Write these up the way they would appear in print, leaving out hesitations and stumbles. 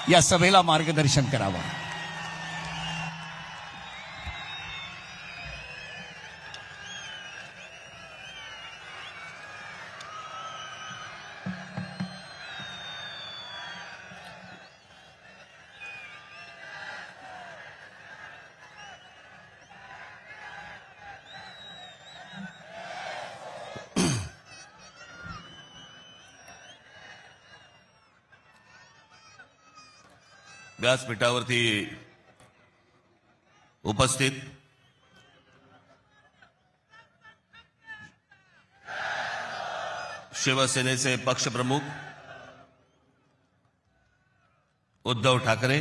या सभेला मार्गदर्शन करावं. व्यासपीठावरती उपस्थित शिवसेनेचे पक्षप्रमुख उद्धव ठाकरे,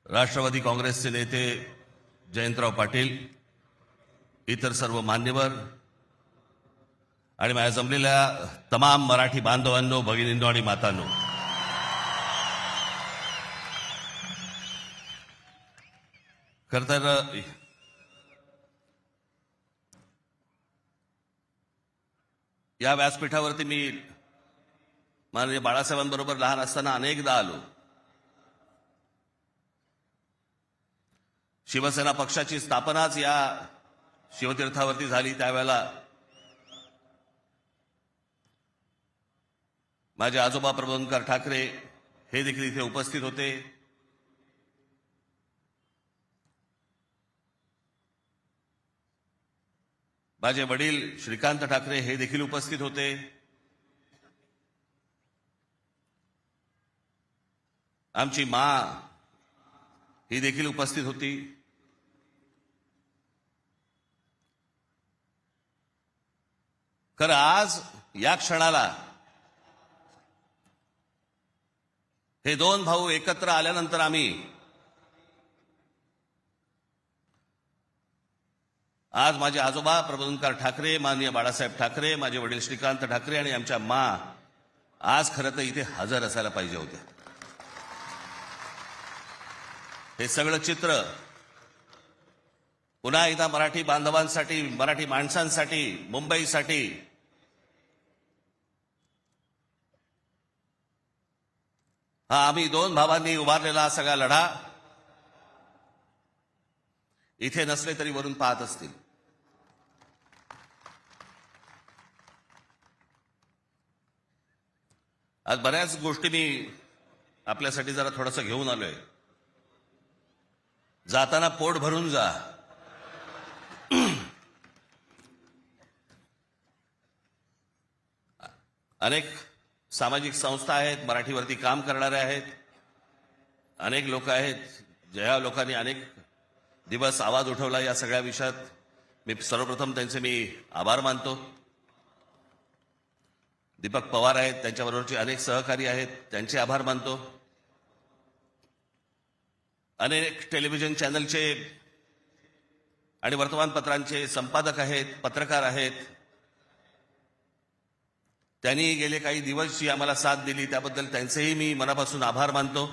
राष्ट्रवादी काँग्रेसचे नेते जयंतराव पाटील, इतर सर्व मान्यवर आणि माझ्या जमलेल्या तमाम मराठी बांधवांनो, भगिनींनो आणि मातांनो, खरं तर या व्यासपीठावरती मी माननीय बाळासाहेबांबरोबर लहान असताना अनेकदा आलो. शिवसेना पक्षाची स्थापनाच या शिवतीर्थावरती झाली. त्यावेळेला माझे आजोबा प्रबोधनकार ठाकरे हे देखील इथे उपस्थित होते. माझे वडील श्रीकांत ठाकरे हे देखील उपस्थित होते. आमची माँ ही देखील उपस्थित होती. खरं आज या क्षणाला हे दोन भाऊ एकत्र आल्यानंतर आज माझे आजोबा प्रबोधनकार ठाकरे, माननीय बाळासाहेब ठाकरे, माझे वडील श्रीकांत ठाकरे आणि आमच्या माँ आज खरं तर इथे हजर असायला पाहिजे होत्या. हे सगळं चित्र पुन्हा एकदा मराठी बांधवांसाठी, मराठी माणसांसाठी, मुंबईसाठी हा आम्ही दोन भावांनी उभारलेला सगळा लढा इथे नसले तरी वरून पाहत असतील. आज बऱ्याच गोष्टी मी आपल्यासाठी जरा थोडंसं घेऊन आलोय. जाताना पोट भरून जा. अनेक सामाजिक संस्था आहेत, मराठीवरती काम करणारे आहेत, अनेक लोक आहेत, ज्या लोकांनी अनेक दिवस आवाज उठवला या सगळ्या विषयात. मी सर्वप्रथम त्यांचे मी आभार मानतो. दीपक पवार आहेत, त्यांच्याबरोबरचे अनेक सहकारी आहेत, त्यांचे आभार मानतो. अनेक टेलिव्हिजन चॅनलचे आणि वर्तमानपत्रांचे संपादक आहेत, पत्रकार आहेत, त्यांनी गेले काही दिवस जी आम्हाला साथ दिली त्याबद्दल त्यांचेही मी मनापासून आभार मानतो.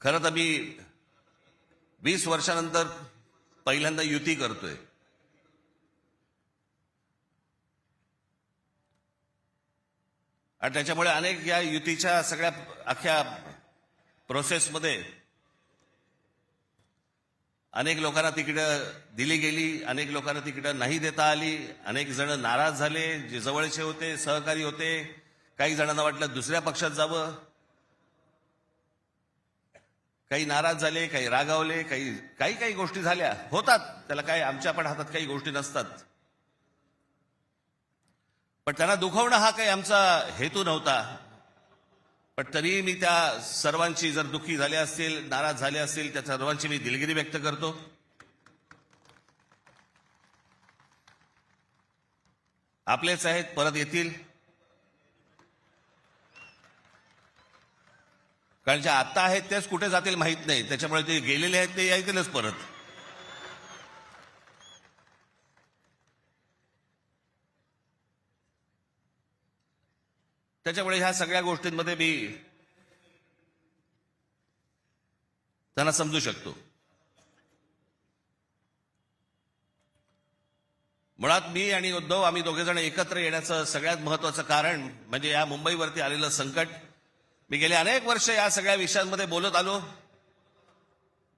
खरं तर मी 20 वर्षानंतर पहिल्यांदा युती करतोय. आणि त्याच्यामुळे अनेक या युतीच्या सगळ्या अख्ख्या प्रोसेसमध्ये अनेक लोकांना तिकीटं दिली गेली, अनेक लोकांना तिकीटं नाही देता आली, अनेक जण नाराज झाले, जे जवळचे होते, सहकारी होते. काही जणांना वाटलं दुसऱ्या पक्षात जावं, काही नाराज झाले, काही रागावले, काही गोष्टी झाल्या, होतात. त्याला काय, आमच्या पण हातात काही गोष्टी नसतात. पण त्यांना दुखवणं हा काही आमचा हेतू नव्हता. पण तरी मी त्या सर्वांची, जर दुःखी झाले असतील, नाराज झाले असतील, त्या सर्वांची मी दिलगिरी व्यक्त करतो. आपलेच आहेत, परत येतील. कारण जे आत्ता आहेत तेच कुठे जातील माहित नाही. त्याच्यामुळे ते गेलेले आहेत ते येतीलच परत. त्याच्यामुळे ह्या सगळ्या गोष्टींमध्ये मी त्यांना समजू शकतो. मुळात मी आणि उद्धव आम्ही दोघेजण एकत्र येण्याचं सगळ्यात महत्वाचं कारण म्हणजे या मुंबईवरती आलेलं संकट. मी गेले अनेक वर्ष या सगळ्या विषयांमध्ये बोलत आलो.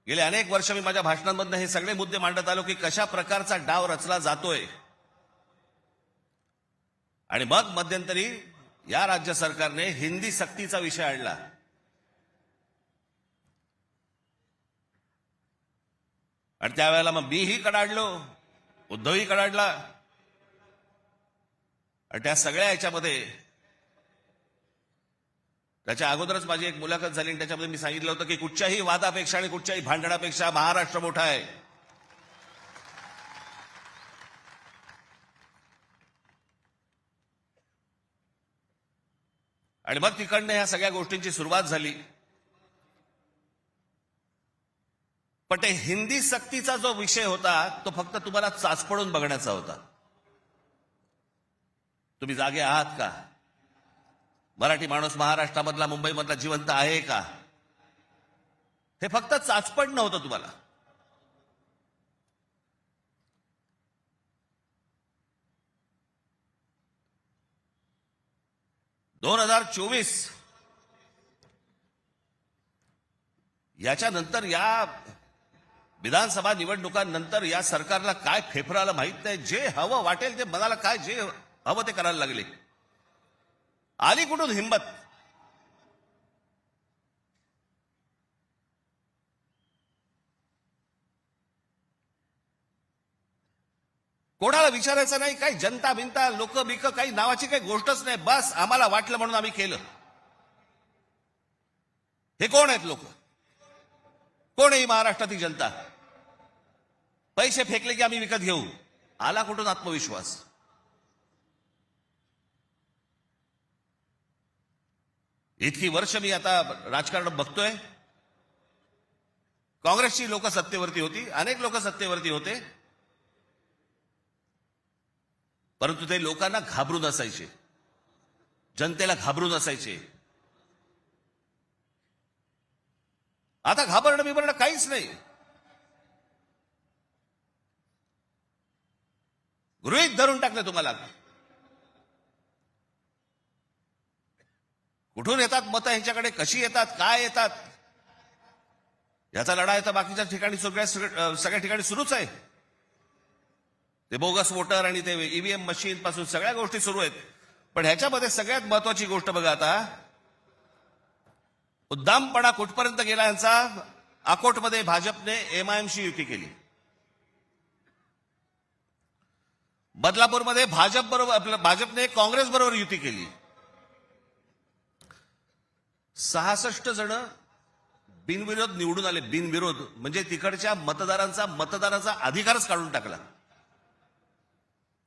गेले अनेक वर्ष मी माझ्या भाषणांमधनं हे सगळे मुद्दे मांडत आलो की कशा प्रकारचा डाव रचला जातोय. आणि मग मध्यंतरी या राज्य सरकारने हिंदी सक्तीचा विषय आणला. आणि त्यावेळेला मग मीही कडाडलो, उद्धवही कडाडला. आणि त्या सगळ्या याच्यामध्ये त्याच्या अगोदरच माझी एक मुलाखत झाली आणि त्याच्यामध्ये मी सांगितलं होतं की कुठच्याही वादापेक्षा आणि कुठच्याही भांडणापेक्षा महाराष्ट्र मोठा आहे. आणि मग तिकडनं ह्या सगळ्या गोष्टींची सुरुवात झाली. पण ते हिंदी सक्तीचा जो विषय होता तो फक्त तुम्हाला चाचपडून बघण्याचा होता. तुम्ही जागे आहात का? मराठी माणूस महाराष्ट्रामधला मुंबईमधला जिवंत आहे का? हे फक्त चाचपड नव्हतं तुम्हाला. (2024) याच्यानंतर या विधानसभा निवडणुकांनंतर या सरकारला काय फेफराला माहित नाही. जे हवं वाटेल ते मनाला काय जे हवं ते करायला लागले. आली कुठून हिंमत? कोणाला विचारायचं नाही. काही जनता बिनता लोक बिक काही नावाची काही गोष्टच नाही. बस आम्हाला वाटलं म्हणून आम्ही केलं. हे कोण आहेत लोक? कोण आहे महाराष्ट्रातील जनता? पैसे फेकले की आम्ही विकत घेऊ. आला कुठून आत्मविश्वास? इतकी वर्ष मी आता राजकारण बघतोय. काँग्रेसची लोक सत्तेवरती होती, अनेक लोक सत्तेवरती होते, परंतु ते लोकांना घाबरून असायचे, जनतेला घाबरून असायचे. आता घाबरणं बिबरणं काहीच नाही. गृहीत धरून टाकलं तुम्हाला. कुठून येतात मतं ह्यांच्याकडे, कशी येतात, काय येतात, याचा लढा तर बाकीच्या ठिकाणी सगळ्या ठिकाणी सुरूच आहे. ते बोगस वोटर आणि ते ईव्हीएम मशीन पासून सगळ्या गोष्टी सुरू आहेत. पण ह्याच्यामध्ये सगळ्यात महत्वाची गोष्ट बघा, आता उद्दामपणा कुठपर्यंत गेला यांचा. अकोटमध्ये भाजपने एमआयएमशी युती केली. बदलापूरमध्ये भाजपने काँग्रेस बरोबर युती केली. 66 जण बिनविरोध निवडून आले. बिनविरोध म्हणजे तिकडच्या मतदारांचा अधिकारच काढून टाकला.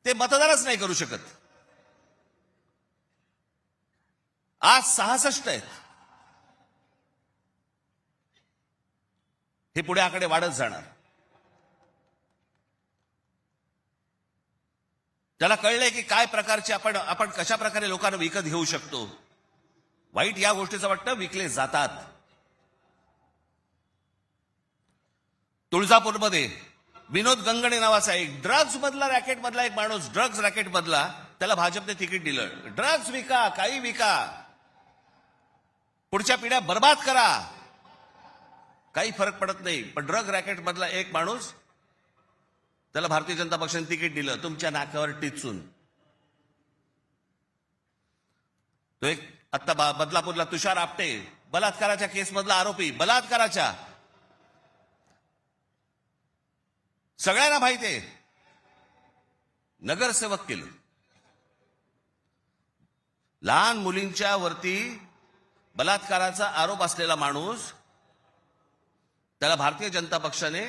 ते मतदानच नाही करू शकत. आज 66 आहेत. हे पुढे आकडे वाढत जाणार. त्याला कळलंय की काय प्रकारचे आपण कशा प्रकारे लोकांना विकत घेऊ शकतो. वाईट या गोष्टीचं वाटतं विकले जातात. तुळजापूरमध्ये विनोद गंगणे नावाचा एक ड्रग्ज मधला रॅकेट मधला एक माणूस, ड्रग्ज रॅकेट मधला, त्याला भाजपने तिकीट दिलं. ड्रग्ज विका, काही विका, पुढच्या पिढ्या बर्बाद करा, काही फरक पडत नाही. पण ड्रग रॅकेट मधला एक माणूस, त्याला भारतीय जनता पक्षाने तिकीट दिलं तुमच्या नाकावर टिचून. तो एक आता बदलापूरला तुषार आपटे, बलात्काराच्या केसमधला आरोपी, बलात्काराच्या, सगळ्यांना माहिती आहे, नगरसेवक केलं. लहान मुलींच्या वरती बलात्काराचा आरोप असलेला माणूस, त्याला भारतीय जनता पक्षाने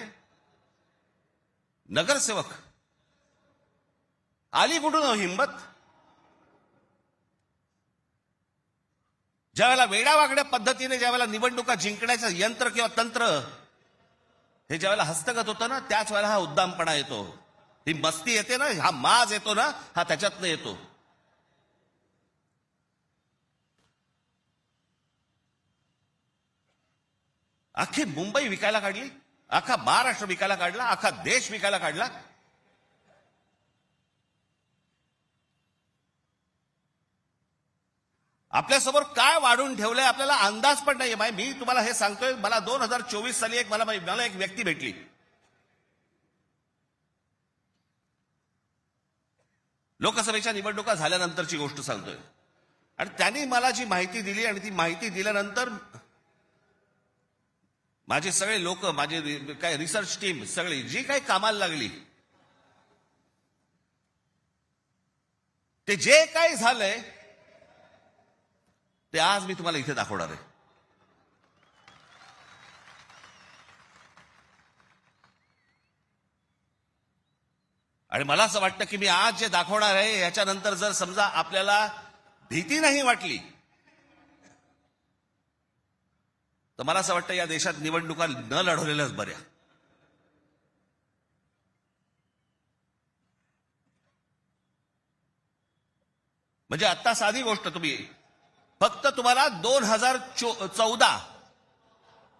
नगरसेवक. आली कुठून हिंमत? ज्यावेळेला वेडावागड्या पद्धतीने ज्यावेळेला निवडणुका जिंकण्याचं यंत्र किंवा तंत्र हे ज्यावेळेला हस्तगत होतं ना, त्याच वेळेला हा उद्दामपणा येतो, ही मस्ती येते ना, हा माज येतो ना, हा त्याच्यातनं येतो. अख्खी मुंबई विकायला काढली, अख्खा महाराष्ट्र विकायला काढला, अख्खा देश विकायला काढला. आपल्यासमोर काय वाढून ठेवलंय आपल्याला अंदाज पण नाहीये. मी तुम्हाला हे सांगतोय, मला 2024 साली मला एक व्यक्ती भेटली. लोकसभेच्या निवडणुका झाल्यानंतरची गोष्ट सांगतोय. आणि त्यांनी मला जी माहिती दिली आणि ती माहिती दिल्यानंतर माझे सगळे लोक, माझे काय रिसर्च टीम सगळी जी काही कामाला लागली, ते जे काही झालंय ते आज मी तुम्हाला इथे दाखवणार आहे. आणि मला असं वाटतं की मी आज जे दाखवणार आहे याच्यानंतर जर समजा आपल्याला भीती नाही वाटली तर मला असं वाटतं या देशात निवडणुका न लढवलेल्याच बऱ्या. म्हणजे आता साधी गोष्ट, फक्त तुम्हाला 2014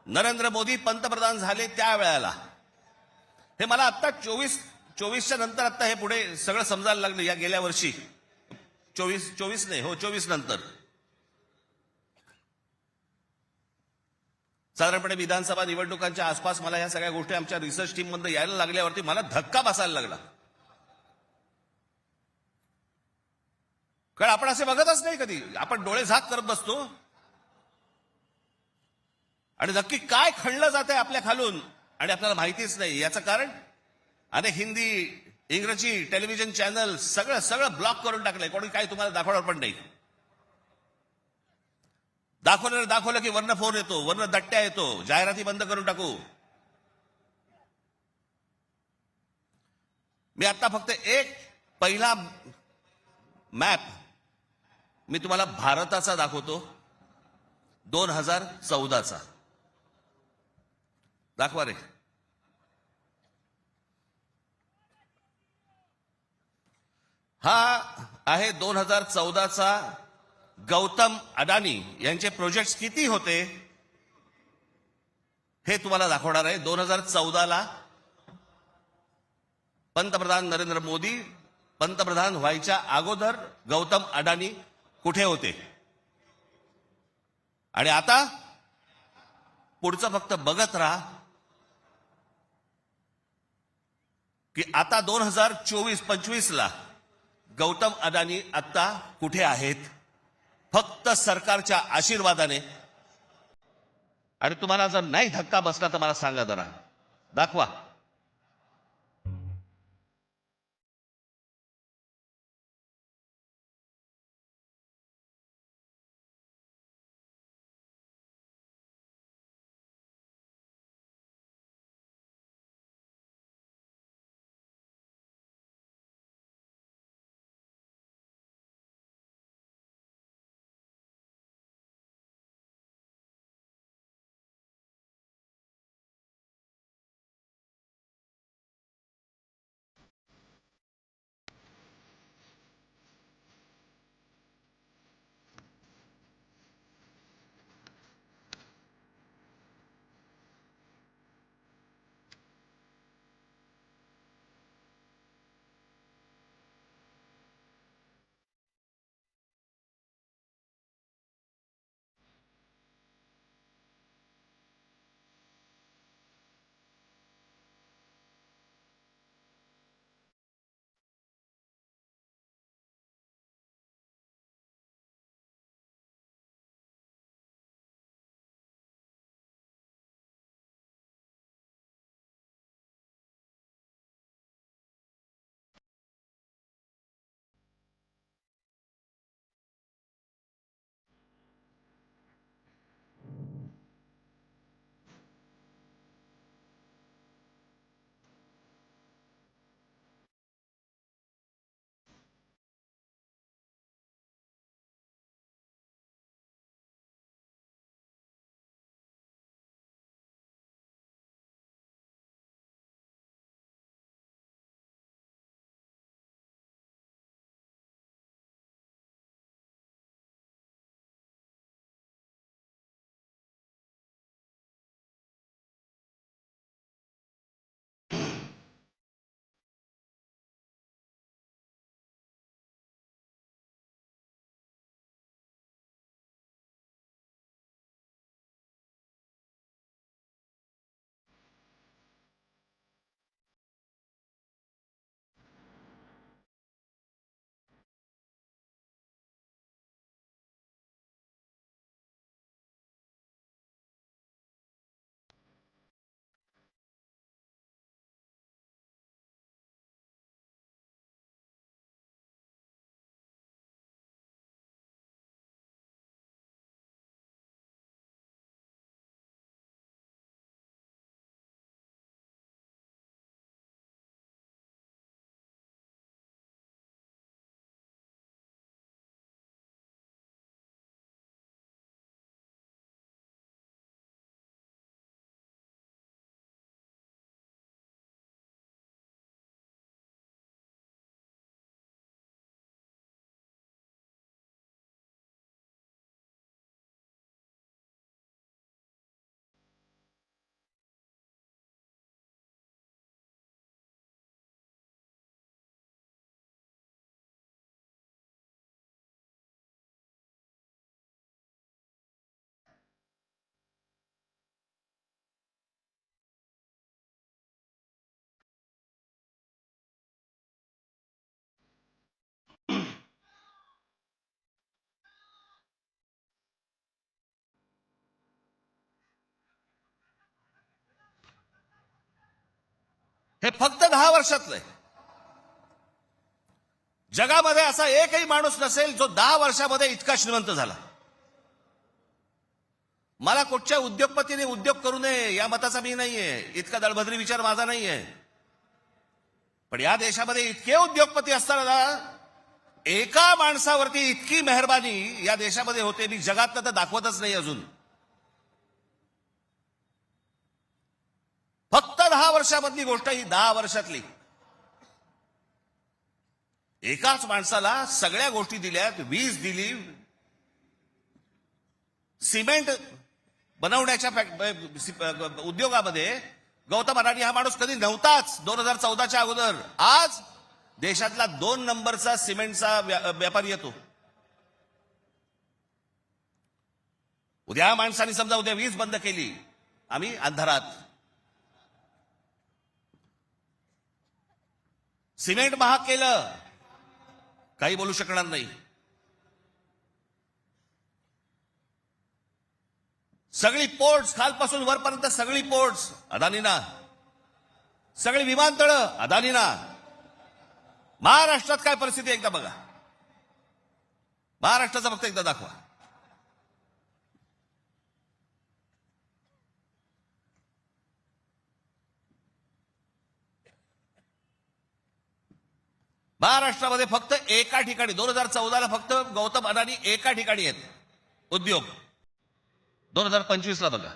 नरेंद्र मोदी पंतप्रधान झाले त्या वेळेला, हे मला आता 24च्या नंतर आता हे पुढे सगळं समजायला लागलं. या गेल्या वर्षी 24 नंतर साधारणपणे विधानसभा निवडणुकांच्या आसपास मला या सगळ्या गोष्टी आमच्या रिसर्च टीम मध्ये यायला लागल्यावरती मला धक्का बसायला लागला. कारण आपण असे बघतच नाही कधी, आपण डोळे झाक करत बसतो आणि नक्की काय खणलं जात आहे आपल्या खालून आणि आपल्याला माहितीच नाही. याचं कारण अनेक हिंदी, इंग्रजी टेलिव्हिजन चॅनल सगळं ब्लॉक करून टाकलंय. कोणी काही तुम्हाला दाखवणार पण नाही. दाखवलं की वरनं फोन येतो, वरनं दट्ट्या येतो, जाहिराती बंद करून टाकू. मी आता फक्त एक पहिला मॅप मी तुम्हाला भारताचा दाखवतो, 2014चा. दाखवा रे. हा आहे 2014चा गौतम अडानी यांचे प्रोजेक्ट्स किती होते हे तुम्हाला दाखवणार आहे. 2014ला पंतप्रधान नरेंद्र मोदी पंतप्रधान व्हायच्या अगोदर गौतम अडानी कुठे होते आणि आता पुढचं फक्त बघत राहा की आता 2024-25ला गौतम अडानी आता कुठे आहेत. फक्त सरकारच्या आशीर्वादाने. आणि तुम्हाला जर नाही धक्का बसला तर मला सांगा जरा, दाखवा. हे फक्त 10 वर्षातलं आहे. जगामध्ये असा एकही माणूस नसेल जो 10 वर्षामध्ये इतका श्रीमंत झाला. मला कुठच्या उद्योगपतीने उद्योग करू नये या मताचा मी नाहीये, इतका दळभद्री विचार माझा नाहीये. पण या देशामध्ये इतके उद्योगपती असताना एका माणसावरती इतकी मेहरबानी या देशामध्ये होते, मी जगातलं तर दाखवतच नाही अजून. फक्त 10 वर्षामधली गोष्ट ही 10 वर्षातली. एकाच माणसाला सगळ्या गोष्टी दिल्यात, वीज दिली, सिमेंट बनवण्याच्या उद्योगामध्ये गौतम अडाणी हा माणूस कधी नव्हताच 2014च्या अगोदर. आज देशातला 2 नंबरचा सिमेंटचा व्यापारी येतो. उद्या माणसाने समजा उद्या वीज बंद केली, आम्ही अंधारात. सिमेंट महाग केलं, काही बोलू शकणार नाही. सगळी पोर्ट्स खालपासून वरपर्यंत सगळी पोर्ट्स अदानीना, सगळी विमानतळं अदानीना. महाराष्ट्रात काय परिस्थिती एकदा बघा, महाराष्ट्राचा फक्त एकदा दाखवा. महाराष्ट्रामध्ये फक्त एका ठिकाणी 2014ला फक्त गौतम अडाणी एका ठिकाणी आहेत उद्योग. 2025ला बघा,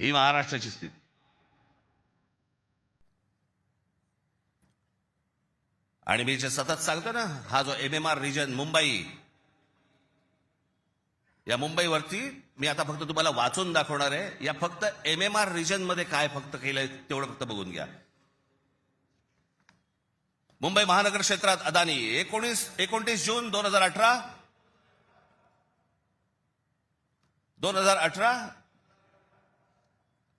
ही महाराष्ट्राची स्थिती. आणि मी जे सतत सांगतो ना, हा जो MMR रिजन मुंबई, या मुंबईवरती मी आता फक्त तुम्हाला वाचून दाखवणार आहे. या फक्त MMR रिजन मध्ये काय फक्त केलंय तेवढं फक्त बघून घ्या. मुंबई महानगर क्षेत्रात अदानी 29 जून 2018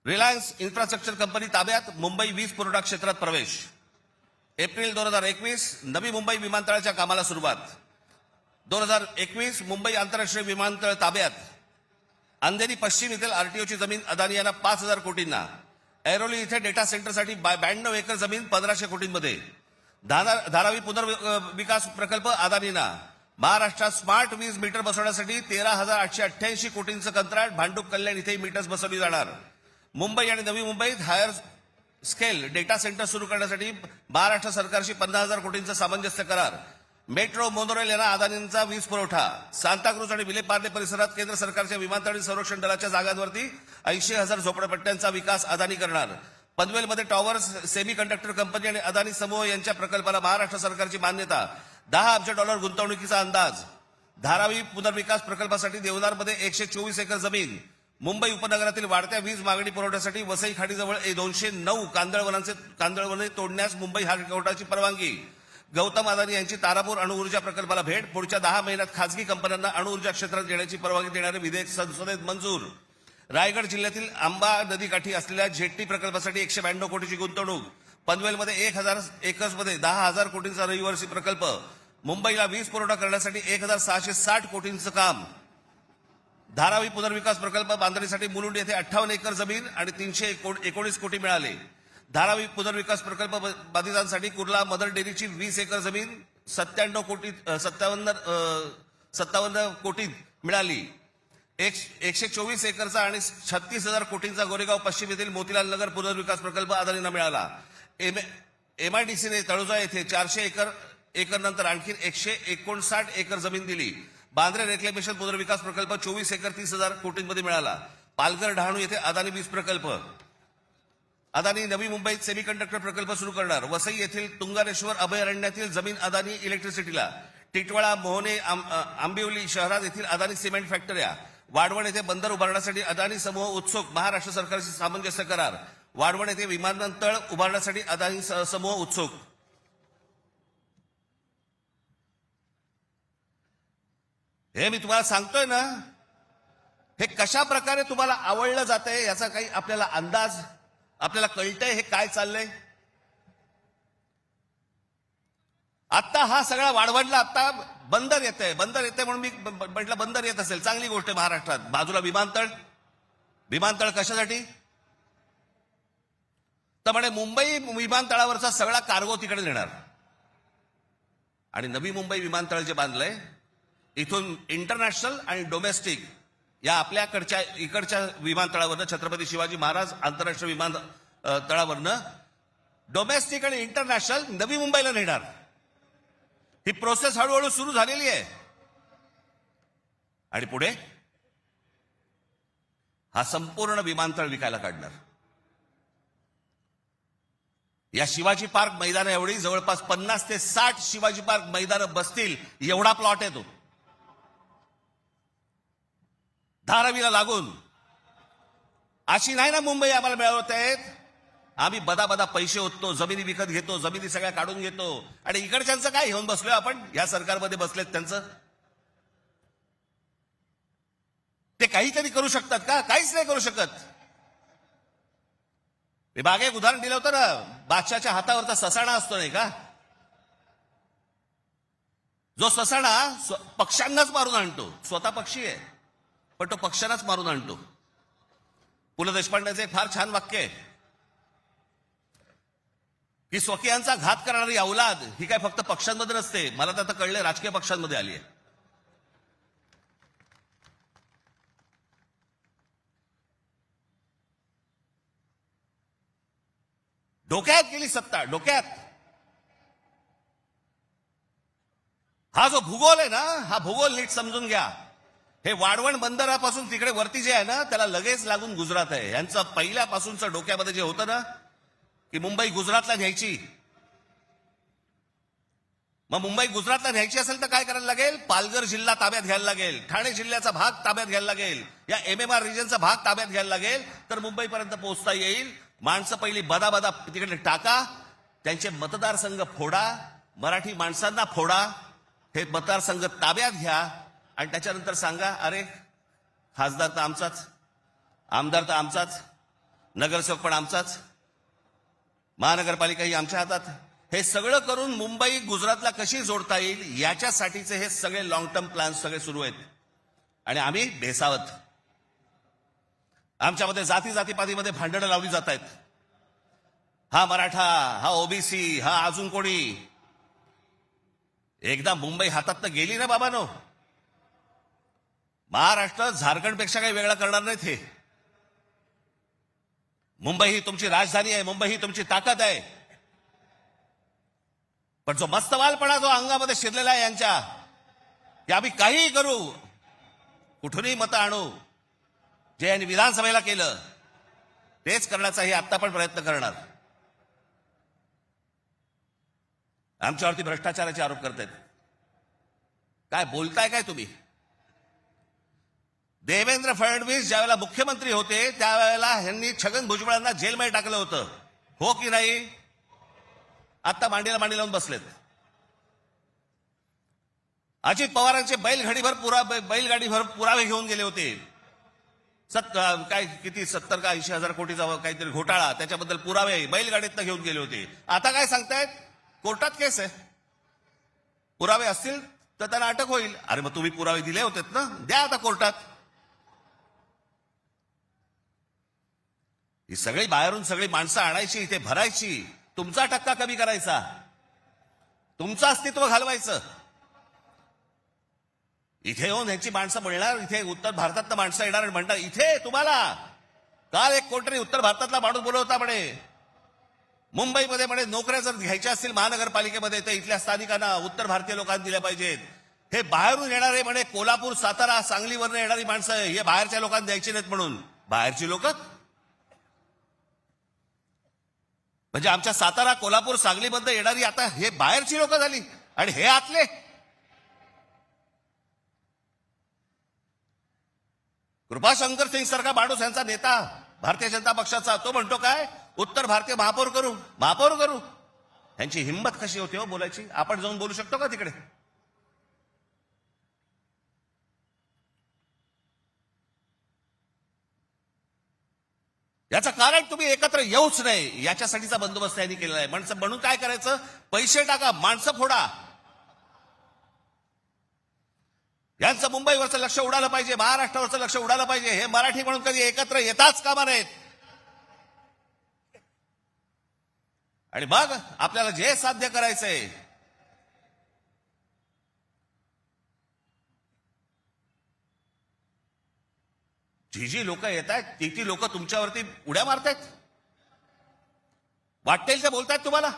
रिलायन्स इन्फ्रास्ट्रक्चर कंपनी ताब्यात मुंबई वीज पुरवठा क्षेत्रात प्रवेश. एप्रिल 2021 नवी मुंबई विमानतळाच्या कामाला सुरुवात. 2021 मुंबई आंतरराष्ट्रीय विमानतळ ताब्यात. अंधेरी पश्चिम येथील RTOची जमीन अदानी यांना 5,000 कोटींना. ऐरोली इथे डेटा सेंटरसाठी 92 एकर जमीन 1,500 कोटींमध्ये. धारावी पुनर्विकास प्रकल्प अदानींना. महाराष्ट्रात स्मार्ट वीज मीटर बसवण्यासाठी 13,888 कोटींचं कंत्राट. भांडूप कल्याण इथे मीटर्स बसवली जाणार. मुंबई आणि नवी मुंबईत हायर स्केल डेटा सेंटर सुरू करण्यासाठी महाराष्ट्र सरकारशी 50,000 कोटींचा सामंजस्य करार. मेट्रो मोनोरेल यांना अदानींचा वीज पुरवठा. सांताक्रूज आणि विलेपार्ले परिसरात केंद्र सरकारच्या विमानतळ संरक्षण दलाच्या जागांवरती 80,000 झोपडपट्ट्यांचा विकास अदानी करणार. पनवेलमध्ये टॉवर्स सेमी कंडक्टर कंपनी आणि अदानी समूह यांच्या प्रकल्पाला महाराष्ट्र सरकारची मान्यता. $10 अब्ज गुंतवणुकीचा अंदाज. धारावी पुनर्विकास प्रकल्पासाठी देवनारमध्ये 124 एकर जमीन. मुंबई उपनगरातील वाढत्या वीज मागणी पुरवठ्यासाठी वसई खाडीजवळ 209 कांदळवने तोडण्यास मुंबई हायकोर्टाची परवानगी. गौतम अदानी यांची तारापूर अणुऊर्जा प्रकल्पाला भेट. पुढच्या 10 महिन्यात खासगी कंपन्यांना अणुऊर्जा क्षेत्रात येण्याची परवानगी देणारे विधेयक संसदेत मंजूर. रायगड जिल्ह्यातील आंबा नदीकाठी असलेल्या जेट्टी प्रकल्पासाठी 192 कोटीची गुंतवणूक. पनवेलमध्ये 1,000 एकर्समध्ये 10,000 कोटींचा रहिवासी प्रकल्प. मुंबईला वीज पुरवठा करण्यासाठी 1,660 कोटींचं काम. धारावी पुनर्विकास प्रकल्प बांधणीसाठी मुलुंड येथे 58 एकर जमीन आणि 319 कोटी मिळाले. धारावी पुनर्विकास प्रकल्प बाधितांसाठी कुर्ला मदर डेअरीची 20 एकर जमीन 57 कोटीत मिळाली. 124 एकरचा आणि 36,000 कोटींचा गोरेगाव पश्चिम येथील मोतीलाल नगर पुनर्विकास प्रकल्प अदानींना मिळाला. MIDCने तळोजा येथे 400 एकर नंतर आणखी 159 एकर जमीन दिली. बांद्रे रेक्लेमेशन पुनर्विकास प्रकल्प 24 एकर 30,000 कोटींमध्ये मिळाला. पालघर डहाणू येथे अदानी वीज प्रकल्प. अदानी नवी मुंबईत सेमीकंडक्टर प्रकल्प सुरू करणार. वसई येथील तुंगारेश्वर अभयारण्यातील जमीन अदानी इलेक्ट्रिसिटीला. टिटवाळा, मोहने, आंबिवली शहरात येथील अदानी सिमेंट फॅक्टऱ्या. वाढवण येथे बंदर उभारण्यासाठी अदानी समूह उत्सुक. महाराष्ट्र सरकारशी सामंजस्य करार. वाढवण येथे विमानतळ उभारण्यासाठी अदानी समूह उत्सुक. हे मी तुम्हाला सांगतोय ना, हे कशा प्रकारे तुम्हाला आवडलं जातंय याचा काही आपल्याला अंदाज, आपल्याला कळतंय हे काय चाललंय. आता हा सगळा वाढवणला आता बंदर येतंय म्हणून मी म्हटलं बंदर येत असेल चांगली गोष्ट आहे. महाराष्ट्रात बाजूला विमानतळ कशासाठी तर म्हणे मुंबई विमानतळावरचा सगळा कार्गो तिकडे नेणार. आणि नवी मुंबई विमानतळ जे बांधलंय इथून इंटरनॅशनल आणि डोमेस्टिक या आपल्याकडच्या इकडच्या विमानतळावरनं, छत्रपती शिवाजी महाराज आंतरराष्ट्रीय विमानतळावरनं डोमेस्टिक आणि इंटरनॅशनल नवी मुंबईला नेणार. ही प्रोसेस हळूहळू सुरू झालेली आहे. आणि पुढे हा संपूर्ण विमानतळ विकायला काढणार. या शिवाजी पार्क मैदान एवढी जवळपास 50 ते 60 शिवाजी पार्क मैदानं बसतील एवढा प्लॉट आहे तो. धारावीला लागून. अशी नाही ना मुंबई आम्हाला मिळवत आहेत. आम्ही बदा पैसे ओततो, जमिनी विकत घेतो, जमिनी सगळ्या काढून घेतो. आणि इकडच्यांचं काय घेऊन बसलोय आपण, या सरकारमध्ये बसलेत त्यांचं. ते काहीतरी करू शकतात का? काहीच नाही करू शकत. मी मागे एक उदाहरण दिलं होतं ना, बादशाच्या हातावरचा ससाणा असतो नाही का, जो ससाणा पक्ष्यांनाच मारून आणतो. स्वतः पक्षी आहे पण तो पक्ष्यांनाच मारून आणतो. पु ल देशपांडेचं एक फार छान वाक्य आहे की स्वकीयांचा घात करणारी औलाद ही काय फक्त पक्षांमध्ये नसते, मला तर आता कळलंय राजकीय पक्षांमध्ये आली आहे. डोक्यात गेली सत्ता, डोक्यात. हा जो भूगोल आहे ना, हा भूगोल नीट समजून घ्या. हे वाढवण बंदरापासून तिकडे वरती जे आहे ना त्याला लगेच लागून गुजरात आहे. यांचं पहिल्यापासूनच डोक्यामध्ये जे होतं ना की मुंबई गुजरातला न्यायची. मग मुंबई गुजरातला न्यायची असेल तर काय करायला लागेल, पालघर जिल्हा ताब्यात घ्यायला लागेल, ठाणे जिल्ह्याचा भाग ताब्यात घ्यायला लागेल, या MMR रिजनचा भाग ताब्यात घ्यायला लागेल, तर मुंबईपर्यंत पोहोचता येईल. माणसं पहिली बदा तिकडे टाका, त्यांचे मतदारसंघ फोडा, मराठी माणसांना फोडा, हे मतदारसंघ ताब्यात घ्या आणि त्याच्यानंतर सांगा अरे खासदार तर आमचाच, आमदार तर आमचाच, नगरसेवक पण आमचाच, महानगरपालिका ही आमच्या हातात. हे सगळं करून मुंबई गुजरातला कशी जोडता येईल याच्यासाठीचे हे सगळे लॉंग टर्म प्लॅन सगळे सुरू आहेत. आणि आम्ही बेसावत. आमच्यामध्ये जातीपातीमध्ये भांडणं लावली जात आहेत. हा मराठा, हा ओबीसी, हा अजून कोणी. एकदा मुंबई हातात तर गेली ना बाबानो. महाराष्ट्र झारखंडपेक्षा काही वेगळा करणार नाहीत. हे मुंबई ही तुमची राजधानी आहे, मुंबई ही तुमची ताकद आहे. पण जो मस्तवालपणा जो अंगामध्ये शिरलेला आहे यांच्या, की आम्ही काहीही करू, कुठूनही मतं आणू, जे यांनी विधानसभेला केलं तेच करण्याचाही आता पण प्रयत्न करणार. आमच्यावरती भ्रष्टाचाराचे आरोप करतायत. काय बोलताय काय तुम्ही? देवेंद्र फडणवीस ज्यावेळेला मुख्यमंत्री होते त्यावेळेला ह्यांनी छगन भुजबळांना जेलमध्ये टाकलं होतं, हो की नाही? आता मांडीला मांडी लावून बसलेत. अजित पवारांचे बैलगाडीभर पुरावे घेऊन गेले होते. काय किती 70 का 80 हजार कोटीचा काहीतरी घोटाळा, त्याच्याबद्दल पुरावे बैलगाडीतनं घेऊन गेले होते. आता काय सांगतायत, कोर्टात केस आहे, पुरावे असतील तर त्यांना अटक होईल. अरे मग तुम्ही पुरावे दिले होतेत ना, द्या आता कोर्टात. ही सगळी बाहेरून सगळी माणसं आणायची, इथे भरायची, तुमचा टक्का कमी करायचा, तुमचं अस्तित्व घालवायचं. इथे येऊन ह्यांची माणसं मिळणार, इथे उत्तर भारतातलं माणसं येणार आणि म्हणतात इथे तुम्हाला. काल एक कोणतरी उत्तर भारतातला माणूस बोलवता म्हणे, मुंबईमध्ये म्हणे नोकऱ्या जर घ्यायच्या असतील महानगरपालिकेमध्ये तर इथल्या स्थानिकांना, उत्तर भारतीय लोकांना दिल्या पाहिजेत. हे बाहेरून येणारे म्हणे कोल्हापूर, सातारा, सांगलीवरनं येणारी माणसं हे बाहेरच्या लोकांना द्यायची नाहीत म्हणून. बाहेरची लोक म्हणजे आमच्या सातारा, कोल्हापूर, सांगलीमध्ये येणारी आता हे बाहेरची लोक झाली आणि हे आतले. कृपाशंकर सिंग सारखा माणूस यांचा नेता भारतीय जनता पक्षाचा, तो म्हणतो काय, उत्तर भारतीय महापौर करू. यांची हिंमत कशी होती हो बोलायची? आपण जाऊन बोलू शकतो का तिकडे? याचं कारण तुम्ही एकत्र येऊच नाही, याच्यासाठीचा बंदोबस्त यांनी केलेला आहे. माणसं म्हणून काय करायचं, पैसे टाका, माणसं फोडा. यांचं मुंबईवरचं लक्ष उडालं पाहिजे, महाराष्ट्रावरचं लक्ष उडालं पाहिजे. हे मराठी म्हणून कधी एकत्र येताच कामा नयेत. आणि मग आपल्याला जे साध्य करायचंय, जी लोक येत आहेत ती लोक तुमच्यावरती उड्या मारतायत, वाटेल ते बोलतायत तुम्हाला.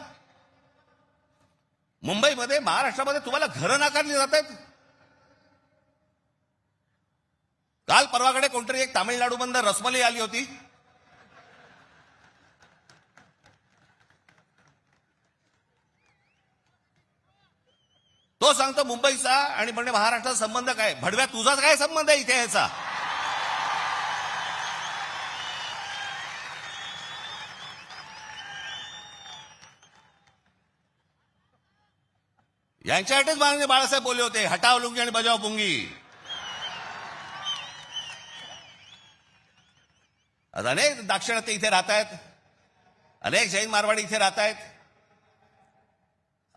मुंबईमध्ये, महाराष्ट्रामध्ये तुम्हाला घरं नाकारली जात आहेत. काल परवाकडे कोणतरी एक तामिळनाडूमधून रसमलाई आली होती. तो सांगतो मुंबईचा आणि म्हणजे महाराष्ट्राचा संबंध काय? भडव्या, तुझाच काय संबंध आहे इथे याचा? यांच्यासाठीच माननीय बाळासाहेब बोलले होते, हटाव लुंगी आणि बजाव पुंगी. आज अनेक दाक्षिणात्य इथे राहत आहेत, अनेक जैन मारवाडी इथे राहत आहेत,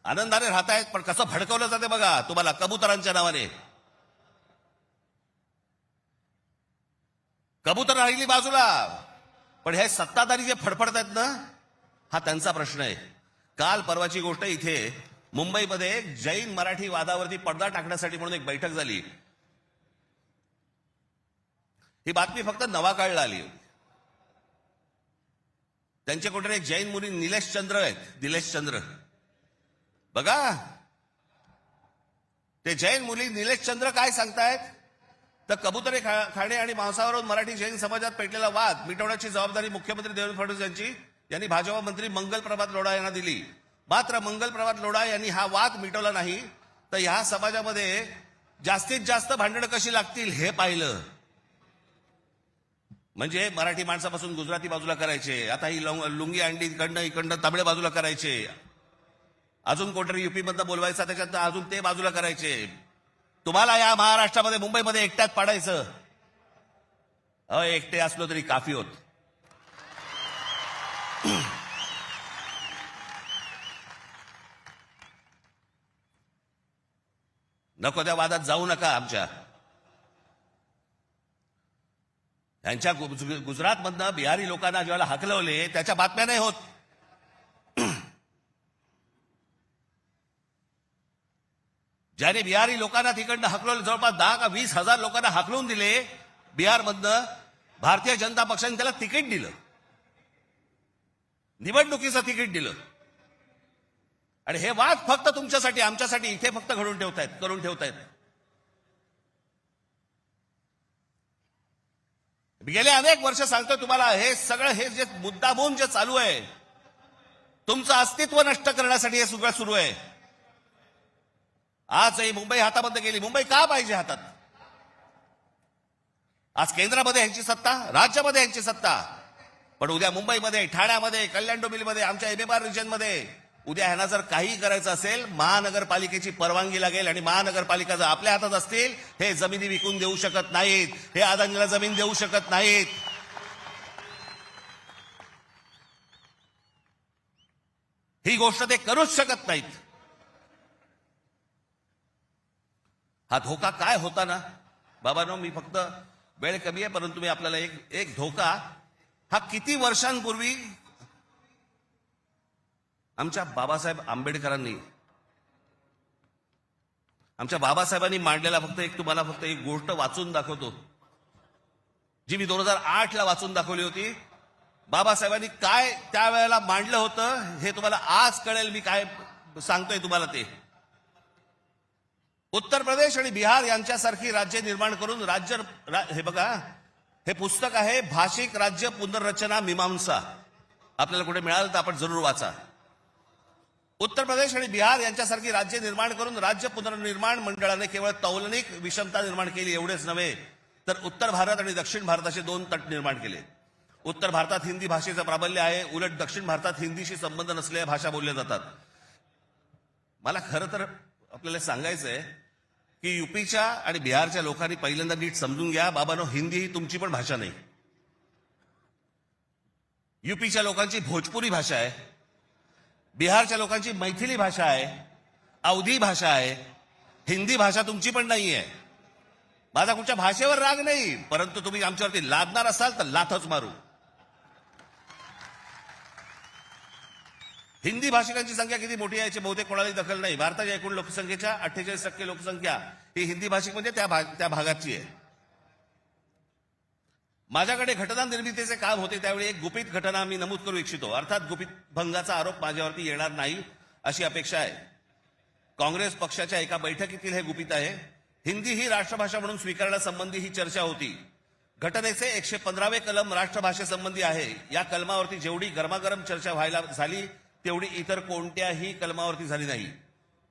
आनंदाने राहत आहेत. पण कसं भडकवलं जाते बघा तुम्हाला कबुतरांच्या नावाने. कबूतर राहिली बाजूला, पण हे सत्ताधारी जे फडफडत आहेत ना, हा त्यांचा प्रश्न आहे. काल परवाची गोष्ट, इथे मुंबईमध्ये जैन मराठी वादावरती पडदा टाकण्यासाठी म्हणून एक बैठक झाली. ही बातमी फक्त नवाकाळला आली. त्यांचे कुठे एक जैन मुली निलेश चंद्र आहेत, निलेश चंद्र बघा. ते जैन मुली निलेश चंद्र काय सांगतायत, तर कबुतरे खाणे आणि मांसावरून मराठी जैन समाजात पेटलेला वाद मिटवण्याची जबाबदारी मुख्यमंत्री देवेंद्र फडणवीस यांनी भाजपा मंत्री मंगल प्रभात लोढा यांना दिली. मात्र मंगल प्रभात लोढा यांनी हा वाद मिटवला नाही, तर ह्या समाजामध्ये जास्तीत जास्त भांडणं कशी लागतील हे पाहिलं. म्हणजे मराठी माणसापासून गुजराती बाजूला करायचे, आता ही लुंगी अंडी इकडनं तामिळ बाजूला करायचे, अजून कोणतरी युपी मधनं बोलवायचा त्याच्यात अजून ते बाजूला करायचे. तुम्हाला या महाराष्ट्रामध्ये, मुंबईमध्ये एकट्यात पाडायचं. एकटे असलो तरी काफी होत. नको त्या वादात जाऊ नका. आमच्या यांच्या गुजरातमधनं बिहारी लोकांना जेव्हा हाकलवले त्याच्या बातम्या नाही होत. ज्याने बिहारी लोकांना तिकडनं हाकलवलं, जवळपास 10 का 20 हजार लोकांना हाकलून दिले बिहारमधनं, भारतीय जनता पक्षाने त्याला तिकीट दिलं, निवडणुकीचं तिकीट दिलं. आणि हे वाद फक्त तुमच्यासाठी, आमच्यासाठी इथे फक्त करून ठेवतायत. गेले अनेक वर्ष सांगतोय तुम्हाला, हे सगळं हे जे मुद्दामून जे चालू आहे, तुमचं अस्तित्व नष्ट करण्यासाठी हे सगळं सुरू आहे. आज ही मुंबई हातामध्ये गेली. मुंबई का पाहिजे हातात? आज केंद्रामध्ये यांची सत्ता, राज्यामध्ये यांची सत्ता, पण उद्या मुंबईमध्ये, ठाण्यामध्ये, कल्याण डोंबिवलीमध्ये, आमच्या MMR रिजनमध्ये उद्या ह्यांना जर काही करायचं असेल, महानगरपालिकेची परवानगी लागेल. आणि महानगरपालिका जर आपल्या हातात असतील, हे जमिनी विकून देऊ शकत नाहीत, हे अदानीला जमीन देऊ शकत नाहीत. ही गोष्ट ते करूच शकत नाहीत. हा धोका काय होता ना बाबांनो, मी फक्त वेळ कमी आहे, परंतु मी आपल्याला एक धोका, हा किती वर्षांपूर्वी आमच्या बाबासाहेब आंबेडकरांनी, आमच्या बाबासाहेबांनी मांडलेला तुम्हाला फक्त एक गोष्ट वाचून दाखवतो, जी मी 2008ला वाचून दाखवली होती. बाबासाहेबांनी काय त्यावेळेला मांडलं होतं हे तुम्हाला आज कळेल. मी काय सांगतोय तुम्हाला ते. उत्तर प्रदेश आणि बिहार यांच्यासारखी राज्य निर्माण करून हे बघा, हे पुस्तक आहे भाषिक राज्य पुनर्रचना मीमांसा. आपल्याला कुठे मिळालं तर आपण जरूर वाचा. उत्तर प्रदेश आणि बिहार यांच्यासारखी राज्य निर्माण करून राज्य पुनर्निर्माण मंडळाने केवळ तौलनिक विषमता निर्माण केली एवढेच नव्हे, तर उत्तर भारत आणि दक्षिण भारताचे दोन तट निर्माण केले. उत्तर भारतात हिंदी भाषेचं प्राबल्य आहे, उलट दक्षिण भारतात हिंदीशी संबंध नसलेल्या भाषा बोलल्या जातात. मला खरं तर आपल्याला सांगायचंय की युपीच्या आणि बिहारच्या लोकांनी पहिल्यांदा नीट समजून घ्या, बाबांनो, हिंदी ही तुमची पण भाषा नाही. युपीच्या लोकांची भोजपुरी भाषा आहे, बिहारच्या लोकांची मैथिली भाषा आहे, अवधी भाषा आहे. हिंदी भाषा तुमची पण नाहीये. माझा कुठच्या भाषेवर राग नाही, परंतु तुम्ही आमच्यावरती लादणार असाल तर लाथच मारू. हिंदी भाषिकांची संख्या किती मोठी आहे याची बहुतेक कोणालाही दखल नाही. भारताच्या एकूण लोकसंख्येच्या 48% लोकसंख्या ही हिंदी भाषिक म्हणजे त्या भागाची आहे. माझ्याकडे घटना निर्मितीचे काम होते त्यावेळी एक गुपित घटना मी नमूद करू इच्छितो. अर्थात गुपित भंगाचा आरोप माझ्यावरती येणार नाही अशी अपेक्षा आहे. काँग्रेस पक्षाच्या एका बैठकीतील हे गुपित आहे. हिंदी ही राष्ट्रभाषा म्हणून स्वीकारण्यासंबंधी ही चर्चा होती. घटनेचे 115वे कलम राष्ट्रभाषेसंबंधी आहे. या कलमावरती जेवढी गरमागरम चर्चा व्हायला झाली तेवढी इतर कोणत्याही कलमावरती झाली नाही.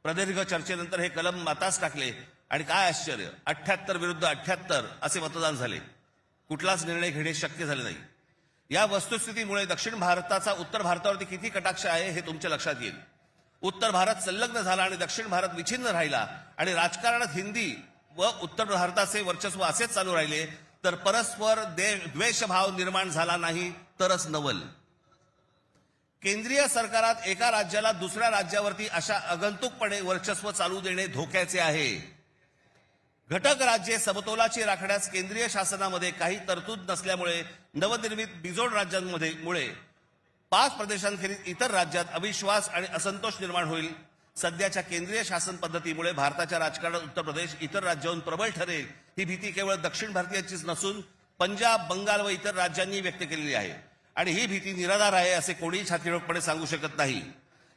प्रदीर्घ चर्चेनंतर हे कलम मातास टाकले आणि काय आश्चर्य, 78 विरुद्ध 78 असे मतदान झाले. कुठलाच निर्णय घेणे शक्य झाले नाही. या वस्तुस्थितीमुळे दक्षिण भारताचा उत्तर भारतावरती किती कटाक्ष आहे हे तुमच्या लक्षात येईल. उत्तर भारत संलग्न झाला आणि दक्षिण भारत विच्छिन्न राहिला आणि राजकारणात हिंदी व उत्तर भारताचे वर्चस्व असेच चालू राहिले तर परस्पर द्वेषभाव निर्माण झाला नाही तरच नवल. केंद्रीय सरकारात एका राज्याला दुसऱ्या राज्यावरती अशा आगंतुकपणे वर्चस्व चालू देणे धोक्याचे आहे. घटक राज्ये समतोलाची राखण्यास केंद्रीय शासनामध्ये काही तरतूद नसल्यामुळे नवनिर्मित बिजोड राज्यांमुळे 5 प्रदेशांखेरीज इतर राज्यात अविश्वास आणि असंतोष निर्माण होईल. सध्याच्या केंद्रीय शासन पद्धतीमुळे भारताच्या राजकारणात उत्तर प्रदेश इतर राज्यांहून प्रबळ ठरेल ही भीती केवळ दक्षिण भारतीयांचीच नसून पंजाब, बंगाल व इतर राज्यांनी व्यक्त केलेली आहे आणि ही भीती निराधार आहे असे कोणीही छातीरोखपणे सांगू शकत नाही.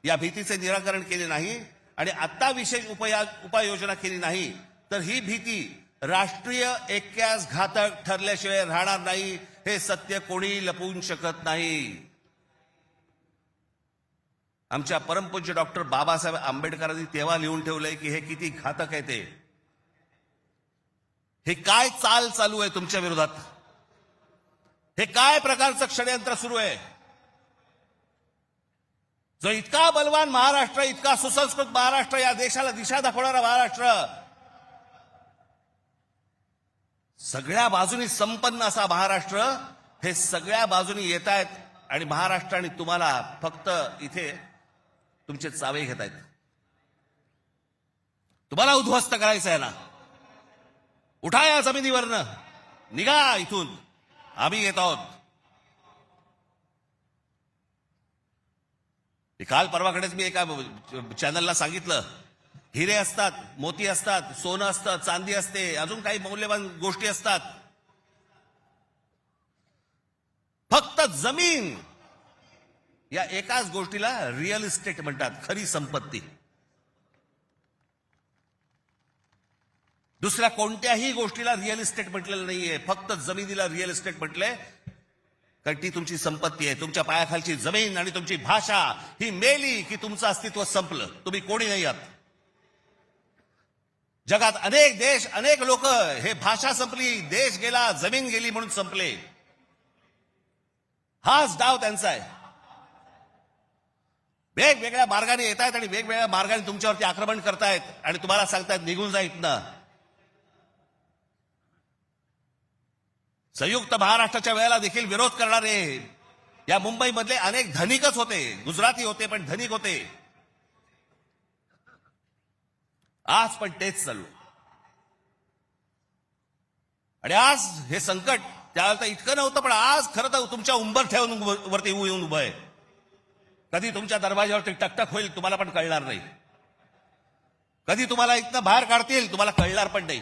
या भीतीचे निराकरण केले नाही आणि आता विशेष उपाययोजना केली नाही तर ही भीती राष्ट्रीय ऐक्यास घातक ठरल्याशिवाय राहणार नाही. हे सत्य कोणी लपवून शकत नाही. आमच्या परमपूज्य डॉक्टर बाबासाहेब आंबेडकरांनी तेव्हा लिहून ठेवलंय की हे किती घातक आहे ते. हे काय चाल चालू आहे तुमच्या विरोधात, हे काय प्रकारचं षडयंत्र सुरू आहे. जो इतका बलवान महाराष्ट्र, इतका सुसंस्कृत महाराष्ट्र, या देशाला दिशा दाखवणारा महाराष्ट्र, सगळ्या बाजूनी संपन्न असा महाराष्ट्र, हे सगळ्या बाजूनी येत आहेत आणि महाराष्ट्र आणि तुम्हाला फक्त इथे तुमचे चावे घेत आहेत. तुम्हाला उद्ध्वस्त करायचं आहे ना. उठा या जमिनीवरनं, निघा इथून, आम्ही येत आहोत. काल परवाकडेच मी एका चॅनलला सांगितलं, हिरे असतात, मोती असतात, सोनं असतं, चांदी असते, अजून काही मौल्यवान गोष्टी असतात. फक्त जमीन या एकाच गोष्टीला रिअल इस्टेट म्हणतात, खरी संपत्ती. दुसऱ्या कोणत्याही गोष्टीला रिअल इस्टेट म्हटलेलं नाहीये, फक्त जमिनीला रिअल इस्टेट म्हटलंय. कारण ती तुमची संपत्ती आहे. तुमच्या पायाखालची जमीन आणि तुमची भाषा ही मेली की तुमचं अस्तित्व संपलं, तुम्ही कोणी नाही आहात. जगात अनेक देश, अनेक लोक हे भाषा संपली, देश गेला, जमीन गेली म्हणून संपले. हाच डाव त्यांचा आहे. वेगवेगळ्या मार्गाने येत आहेत आणि वेगवेगळ्या मार्गाने तुमच्यावरती आक्रमण करतायत आणि तुम्हाला सांगतायत निघून जा इथनं. संयुक्त महाराष्ट्राच्या वेळेला देखील विरोध करणारे या मुंबईमधले अनेक धनिकच होते, गुजराती होते पण धनिक होते. आज पण तेच चालू. आणि आज हे संकट त्यावेळेला तर इतकं नव्हतं, पण आज खरं तर तुमच्या उंबरठ्यावरून वरती येऊन उभं आहे. कधी तुमच्या दरवाजावरती टकटक होईल तुम्हाला पण कळणार नाही. कधी तुम्हाला इथनं बाहेर काढतील तुम्हाला कळणार पण नाही.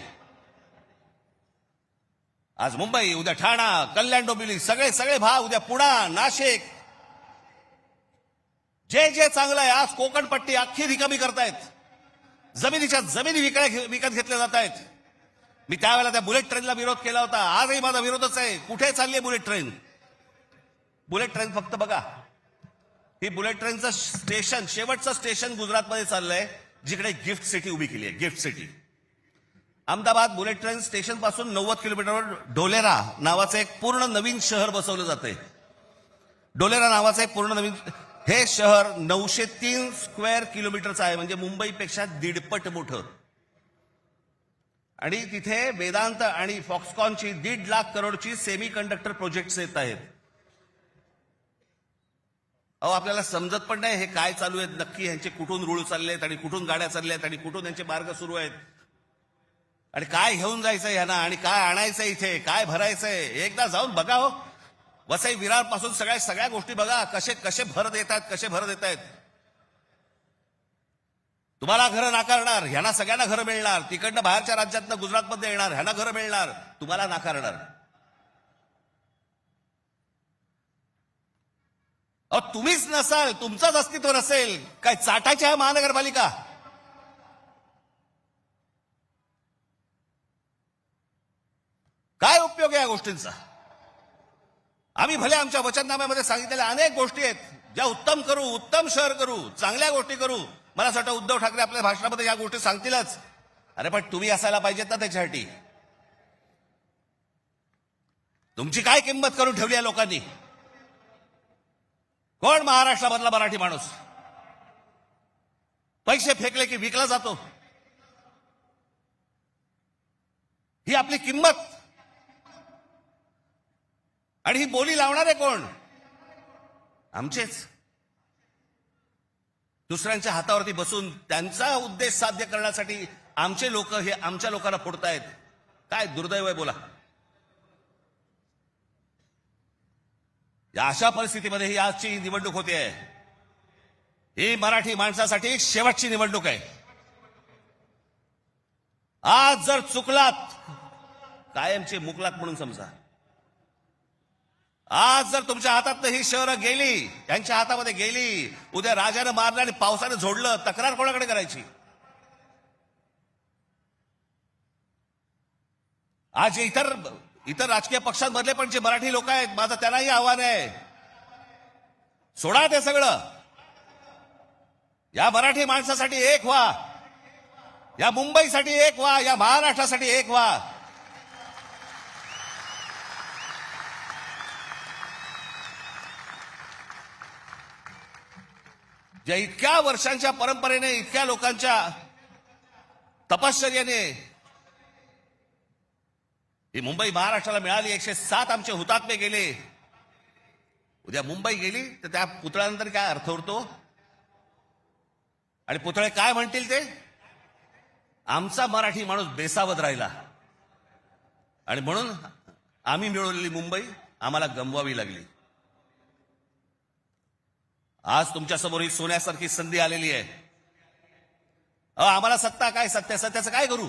आज मुंबई, उद्या ठाणा, कल्याण डोंबिवली, सगळे भाग, उद्या पुणा, नाशिक, जे जे चांगलं आहे. आज कोकणपट्टी अख्खी रिकामी करतायत. जमिनीच्या जमिनी विकत घेतल्या जात आहेत. मी त्यावेळेला त्या बुलेट ट्रेनला विरोध केला होता. आजही माझा विरोधच आहे. कुठे चालली आहे बुलेट ट्रेन? बुलेट ट्रेन फक्त बघा, ही बुलेट ट्रेनचं स्टेशन, शेवटचं स्टेशन गुजरातमध्ये चाललंय, जिकडे गिफ्ट सिटी उभी केली आहे. Gift city. Ahmedabad bullet train station पासून 90 किलोमीटरवर डोलेरा नावाचं एक पूर्ण नवीन शहर बसवलं जातंय. डोलेरा नावाचं एक पूर्ण नवीन हे शहर 903 स्क्वेअर किलोमीटरचं आहे, म्हणजे मुंबईपेक्षा 1.5 पट मोठं. आणि तिथे वेदांत आणि फॉक्सकॉनची 1.5 लाख करोडची सेमी कंडक्टर प्रोजेक्ट्स येत आहेत. अहो, आपल्याला समजत पण नाही हे काय चालू आहेत नक्की, ह्यांचे कुठून रूळ चालले आहेत आणि कुठून गाड्या चालल्या आहेत आणि कुठून यांचे मार्ग सुरू आहेत आणि काय घेऊन जायचंय ह्यांना आणि काय आणायचंय, इथे काय भरायचंय. एकदा जाऊन बघा हो, वसई विरार पासून सगळ्या गोष्टी बघा, कसे कसे भर देत आहेत. तुम्हाला घरं नाकारणार, ह्यांना सगळ्यांना घरं मिळणार. तिकडनं बाहेरच्या राज्यातनं गुजरातमध्ये येणार, ह्यांना घरं मिळणार, तुम्हाला नाकारणार. अहो, तुम्हीच नसाल, तुमचंच अस्तित्व नसेल, काय चाटायची आहे महानगरपालिका? काय उपयोग आहे या गोष्टींचा? आम्ही भले आमच्या वचननाम्यामध्ये सांगितलेल्या अनेक गोष्टी आहेत, ज्या उत्तम करू, उत्तम शहर करू, चांगल्या गोष्टी करू. मला असं वाटतं उद्धव ठाकरे आपल्या भाषणामध्ये या गोष्टी सांगतीलच. अरे पण तुम्ही असायला पाहिजेत ना त्याच्यासाठी. तुमची काय किंमत करून ठेवली आहे लोकांनी? कोण महाराष्ट्रामधला मराठी माणूस पैसे फेकले की विकला जातो? ही आपली किंमत. आणि ही बोली लावणारे कोण? आमचेच. दुसऱ्यांच्या हातावरती बसून त्यांचा उद्देश साध्य करण्यासाठी आमचे लोक हे आमच्या लोकांना फोडतायत. काय दुर्दैव आहे बोला. या अशा परिस्थितीमध्ये ही आजची निवडणूक होते आहे. ही मराठी माणसासाठी शेवटची निवडणूक आहे. आज जर चुकलात, कायमचे मुकलात म्हणून समजा. आज जर तुमच्या हातात ही शहरं गेली, त्यांच्या हातामध्ये गेली, उद्या राजानं मारलं आणि पावसानं झोडलं, तक्रार कोणाकडे करायची? आज इतर राजकीय पक्षांमधले पण जे मराठी लोक आहेत, माझं त्यांनाही आव्हान आहे, सोडा ते सगळं. या मराठी माणसासाठी एक व्हा, या मुंबईसाठी एक व्हा, या महाराष्ट्रासाठी एक व्हा. ज्या इतक्या वर्षांच्या परंपरेने, इतक्या लोकांच्या तपश्चर्याने ही मुंबई महाराष्ट्राला मिळाली. 107 आमचे हुतात्मे गेले. उद्या मुंबई गेली तर त्या पुतळ्यानंतर काय अर्थ उरतो? आणि पुतळे काय म्हणतील ते? आमचा मराठी माणूस बेसावध राहिला आणि म्हणून आम्ही मिळवलेली मुंबई आम्हाला गमवावी लागली. आज तुमच्यासमोर ही सोन्यासारखी संधी आलेली आहे. आम्हाला सत्ता काय, सत्याचं काय करू?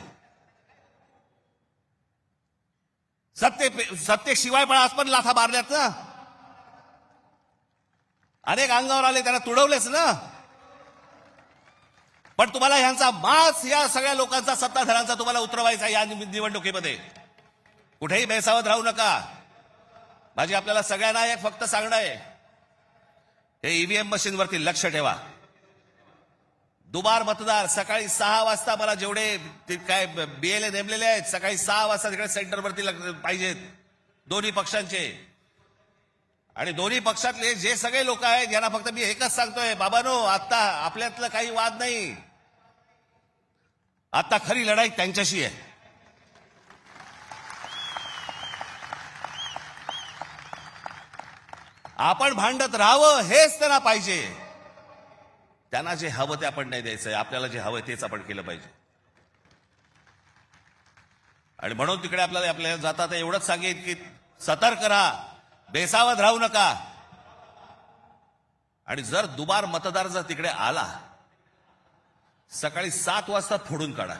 सत्तेशिवाय पण आज पण लाथा मारल्यात ना. अनेक अंगावर आले, त्यांना तुडवलेच ना. पण तुम्हाला ह्यांचा मास, या सगळ्या लोकांचा, सत्ताधाऱ्यांचा तुम्हाला उतरवायचा या निवडणुकीमध्ये. कुठेही बेसावध राहू नका. माझी आपल्याला सगळ्यांना एक फक्त सांगणं आहे, हे ईव्हीएम मशीनवरती लक्ष ठेवा. दुबार मतदार सकाळी 6 वाजता, मला जेवढे काय बीएलए नेमलेले आहेत, सकाळी 6 वाजता तिकडे सेंटरवरती पाहिजेत दोन्ही पक्षांचे. आणि दोन्ही पक्षातले जे सगळे लोक आहेत यांना फक्त मी एकच सांगतोय, बाबांनो, आता आपल्यातलं काही वाद नाही. आता खरी लढाई त्यांच्याशी आहे. आपण भांडत राहावं हेच त्यांना पाहिजे. त्यांना जे हवं ते आपण नाही द्यायचंय. आपल्याला जे हवं तेच आपण केलं पाहिजे. आणि म्हणून तिकडे आपल्याला जाता एवढंच सांगेन की सतर्क राहा, बेसावध राहू नका. आणि जर दुबार मतदार जर तिकडे आला, सकाळी 7 वाजता फोडून काढा.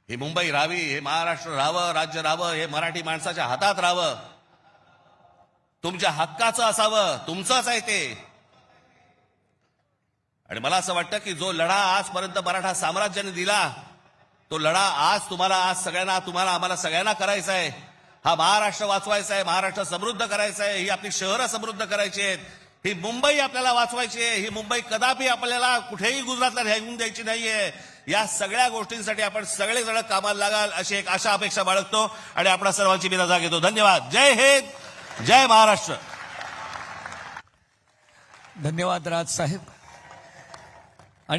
ही मुंबई राहावी, हे महाराष्ट्र राहावं, राज्य राहावं, हे मराठी माणसाच्या हातात राहावं, तुमच्या हक्काचं असावं, तुमचंच आहे ते. आणि मला असं वाटतं की जो लढा आजपर्यंत मराठा साम्राज्याने दिला, तो लढा आज तुम्हाला, आज सगळ्यांना, तुम्हाला, आम्हाला सगळ्यांना करायचा आहे. हा महाराष्ट्र वाचवायचा आहे, महाराष्ट्र समृद्ध करायचा आहे, ही आपली शहरं समृद्ध करायची आहेत, ही मुंबई आपल्याला वाचवायची आहे, ही मुंबई कदापि आपल्याला कुठेही गुजरातला राहून द्यायची नाहीये. या सगळ्या गोष्टींसाठी आपण सगळेजण कामाला लागाल अशी एक आशा अपेक्षा बाळगतो आणि आपणा सर्वांची मी रजा घेतो. धन्यवाद. जय हिंद, जय महाराष्ट्र. धन्यवाद राज साहेब.